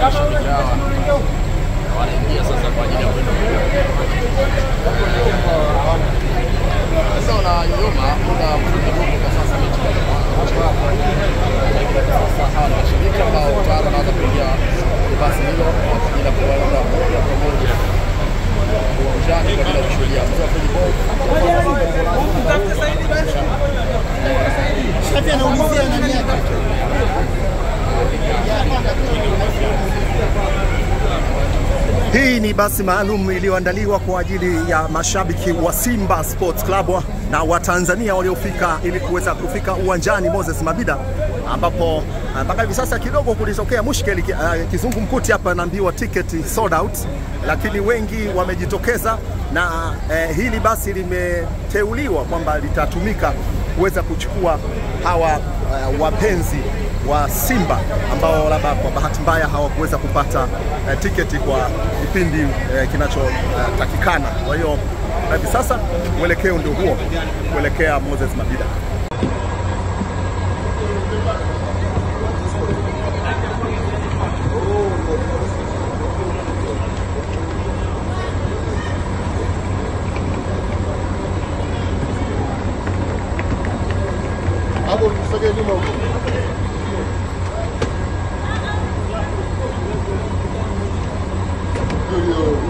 mashabiki hawa wanaingia sasa kwa ajili ya kwenda sasa unayoyoma muda mfupi kwa sasa mechi sasa hawa mashabiki ambao tayari wanaanza kuingia basi hilo kwa ajili ya kuenda moja kwa moja uwanjani kwa ajili ya kushuhudia mchezo wa football. Shati anaulizia nani yake? Hii ni basi maalum iliyoandaliwa kwa ajili ya mashabiki wa Simba Sports Club na wa Tanzania waliofika ili kuweza kufika uwanjani Moses Mabida, ambapo mpaka hivi sasa kidogo kulitokea mushkeli kizungumkuti hapa, naambiwa ticket sold out, lakini wengi wamejitokeza na hili basi limeteuliwa kwamba litatumika kuweza kuchukua hawa wapenzi wa Simba ambao labda kwa bahati mbaya hawakuweza kupata tiketi kwa kipindi kinachotakikana. Kwa hiyo hivi sasa mwelekeo ndio huo kuelekea Moses Mabida. Hapo tusogee nyuma huko. Ndio.